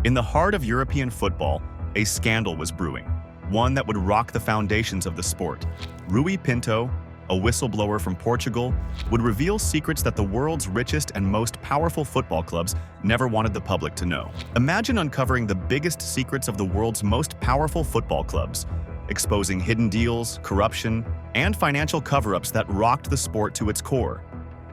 In the heart of European football, a scandal was brewing, one that would rock the foundations of the sport. Rui Pinto, a whistleblower from Portugal, would reveal secrets that the world's richest and most powerful football clubs never wanted the public to know. Imagine uncovering the biggest secrets of the world's most powerful football clubs, exposing hidden deals, corruption, and financial cover-ups that rocked the sport to its core.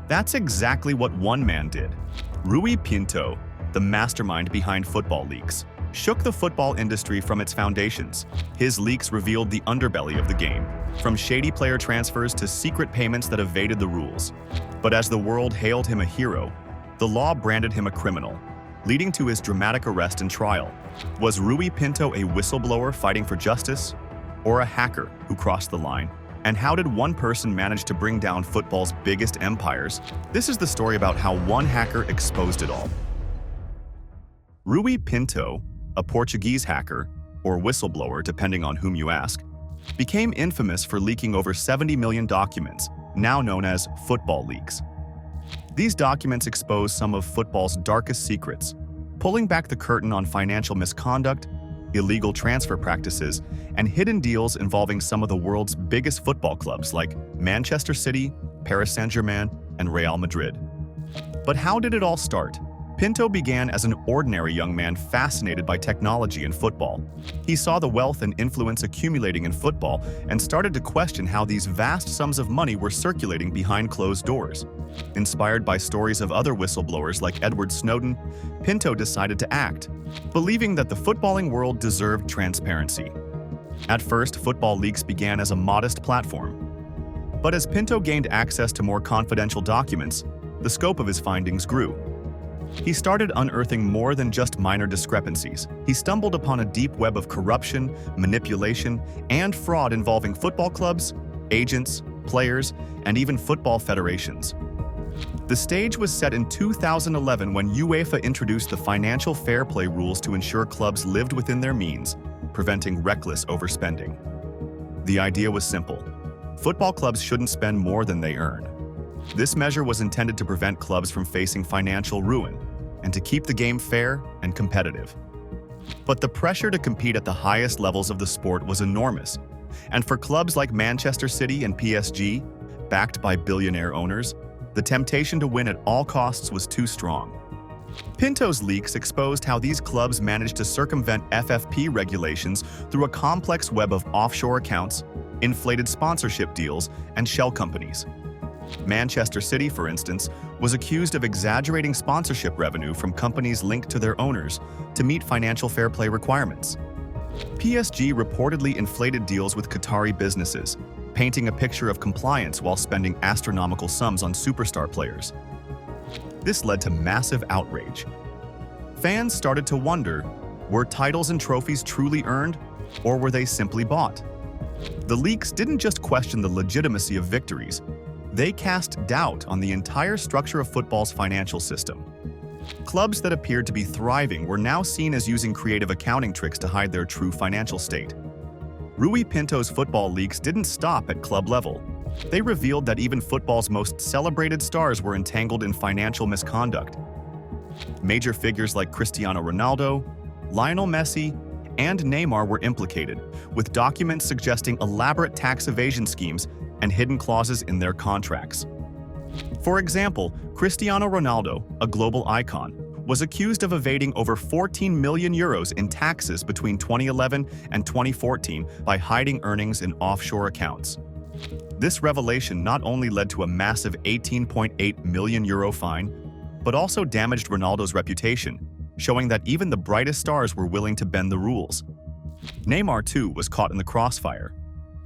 That's exactly what one man did. Rui Pinto, the mastermind behind football leaks, shook the football industry from its foundations. His leaks revealed the underbelly of the game, from shady player transfers to secret payments that evaded the rules. But as the world hailed him a hero, the law branded him a criminal, leading to his dramatic arrest and trial. Was Rui Pinto a whistleblower fighting for justice, or a hacker who crossed the line? And how did one person manage to bring down football's biggest empires? This is the story about how one hacker exposed it all. Rui Pinto, a Portuguese hacker, or whistleblower depending on whom you ask, became infamous for leaking over 70 million documents, now known as football leaks. These documents expose some of football's darkest secrets, pulling back the curtain on financial misconduct, illegal transfer practices, and hidden deals involving some of the world's biggest football clubs like Manchester City, Paris Saint-Germain, and Real Madrid. But how did it all start? Pinto began as an ordinary young man fascinated by technology and football. He saw the wealth and influence accumulating in football and started to question how these vast sums of money were circulating behind closed doors. Inspired by stories of other whistleblowers like Edward Snowden, Pinto decided to act, believing that the footballing world deserved transparency. At first, football leaks began as a modest platform. But as Pinto gained access to more confidential documents, the scope of his findings grew. He started unearthing more than just minor discrepancies. He stumbled upon a deep web of corruption, manipulation, and fraud involving football clubs, agents, players, and even football federations. The stage was set in 2011 when UEFA introduced the financial fair play rules to ensure clubs lived within their means, preventing reckless overspending. The idea was simple. Football clubs shouldn't spend more than they earn. This measure was intended to prevent clubs from facing financial ruin and to keep the game fair and competitive. But the pressure to compete at the highest levels of the sport was enormous, and for clubs like Manchester City and PSG, backed by billionaire owners, the temptation to win at all costs was too strong. Pinto's leaks exposed how these clubs managed to circumvent FFP regulations through a complex web of offshore accounts, inflated sponsorship deals, and shell companies. Manchester City, for instance, was accused of exaggerating sponsorship revenue from companies linked to their owners to meet financial fair play requirements. PSG reportedly inflated deals with Qatari businesses, painting a picture of compliance while spending astronomical sums on superstar players. This led to massive outrage. Fans started to wonder, were titles and trophies truly earned, or were they simply bought? The leaks didn't just question the legitimacy of victories, they cast doubt on the entire structure of football's financial system. Clubs that appeared to be thriving were now seen as using creative accounting tricks to hide their true financial state. Rui Pinto's football leaks didn't stop at club level. They revealed that even football's most celebrated stars were entangled in financial misconduct. Major figures like Cristiano Ronaldo, Lionel Messi, and Neymar were implicated, with documents suggesting elaborate tax evasion schemes and hidden clauses in their contracts. For example, Cristiano Ronaldo, a global icon, was accused of evading over 14 million euros in taxes between 2011 and 2014 by hiding earnings in offshore accounts. This revelation not only led to a massive 18.8 million euro fine, but also damaged Ronaldo's reputation, showing that even the brightest stars were willing to bend the rules. Neymar, too, was caught in the crossfire.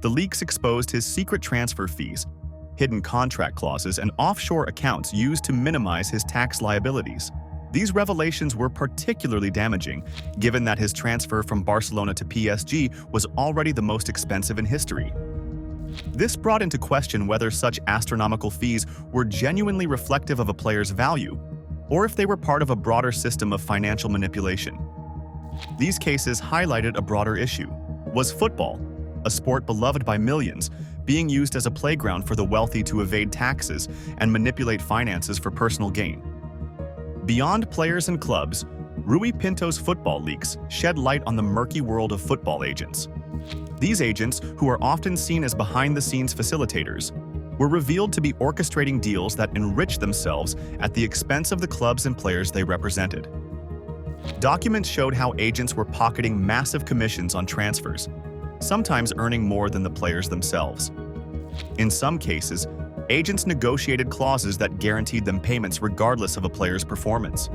The leaks exposed his secret transfer fees, hidden contract clauses, and offshore accounts used to minimize his tax liabilities. These revelations were particularly damaging, given that his transfer from Barcelona to PSG was already the most expensive in history. This brought into question whether such astronomical fees were genuinely reflective of a player's value, or if they were part of a broader system of financial manipulation. These cases highlighted a broader issue. Was football, a sport beloved by millions, being used as a playground for the wealthy to evade taxes and manipulate finances for personal gain? Beyond players and clubs, Rui Pinto's football leaks shed light on the murky world of football agents. These agents, who are often seen as behind-the-scenes facilitators, were revealed to be orchestrating deals that enriched themselves at the expense of the clubs and players they represented. Documents showed how agents were pocketing massive commissions on transfers, sometimes earning more than the players themselves. In some cases, agents negotiated clauses that guaranteed them payments regardless of a player's performance.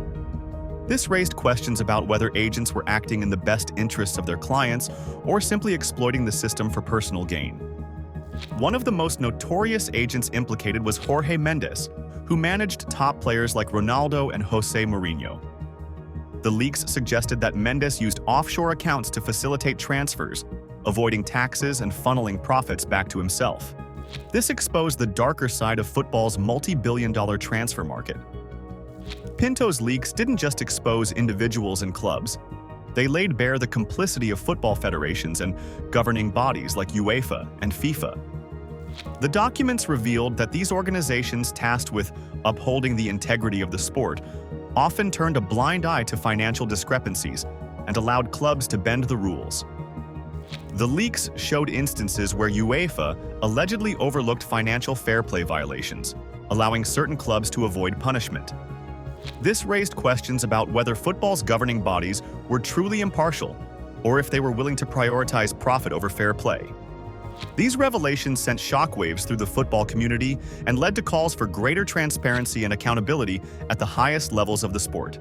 This raised questions about whether agents were acting in the best interests of their clients or simply exploiting the system for personal gain. One of the most notorious agents implicated was Jorge Mendes, who managed top players like Ronaldo and Jose Mourinho. The leaks suggested that Mendes used offshore accounts to facilitate transfers, avoiding taxes and funneling profits back to himself. This exposed the darker side of football's multi-billion-dollar transfer market. Pinto's leaks didn't just expose individuals and clubs. They laid bare the complicity of football federations and governing bodies like UEFA and FIFA. The documents revealed that these organizations tasked with upholding the integrity of the sport often turned a blind eye to financial discrepancies and allowed clubs to bend the rules. The leaks showed instances where UEFA allegedly overlooked financial fair play violations, allowing certain clubs to avoid punishment. This raised questions about whether football's governing bodies were truly impartial or if they were willing to prioritize profit over fair play. These revelations sent shockwaves through the football community and led to calls for greater transparency and accountability at the highest levels of the sport.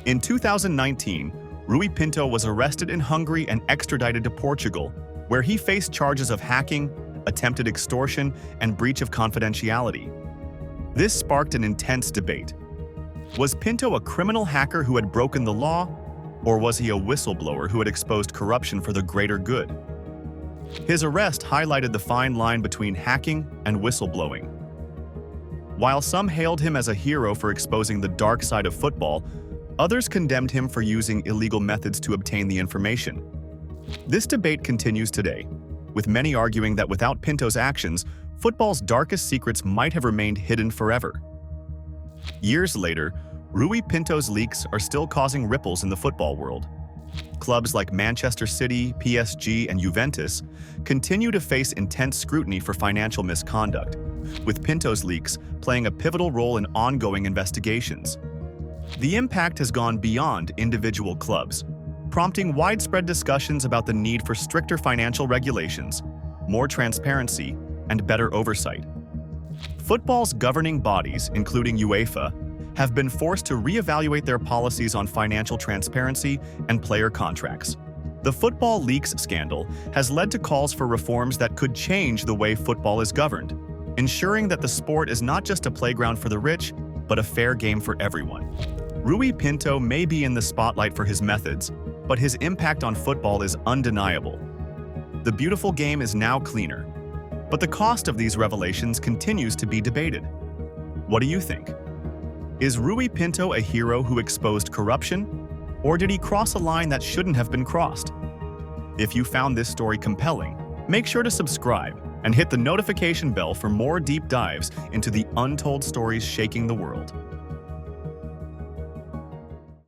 In 2019, Rui Pinto was arrested in Hungary and extradited to Portugal, where he faced charges of hacking, attempted extortion, and breach of confidentiality. This sparked an intense debate. Was Pinto a criminal hacker who had broken the law, or was he a whistleblower who had exposed corruption for the greater good? His arrest highlighted the fine line between hacking and whistleblowing. While some hailed him as a hero for exposing the dark side of football, others condemned him for using illegal methods to obtain the information. This debate continues today, with many arguing that without Pinto's actions, football's darkest secrets might have remained hidden forever. Years later, Rui Pinto's leaks are still causing ripples in the football world. Clubs like Manchester City, PSG, and Juventus continue to face intense scrutiny for financial misconduct, with Pinto's leaks playing a pivotal role in ongoing investigations. The impact has gone beyond individual clubs, prompting widespread discussions about the need for stricter financial regulations, more transparency, and better oversight. Football's governing bodies, including UEFA, have been forced to reevaluate their policies on financial transparency and player contracts. The football leaks scandal has led to calls for reforms that could change the way football is governed, ensuring that the sport is not just a playground for the rich, but a fair game for everyone. Rui Pinto may be in the spotlight for his methods, but his impact on football is undeniable. The beautiful game is now cleaner, but the cost of these revelations continues to be debated. What do you think? Is Rui Pinto a hero who exposed corruption, or did he cross a line that shouldn't have been crossed? If you found this story compelling, make sure to subscribe and hit the notification bell for more deep dives into the untold stories shaking the world.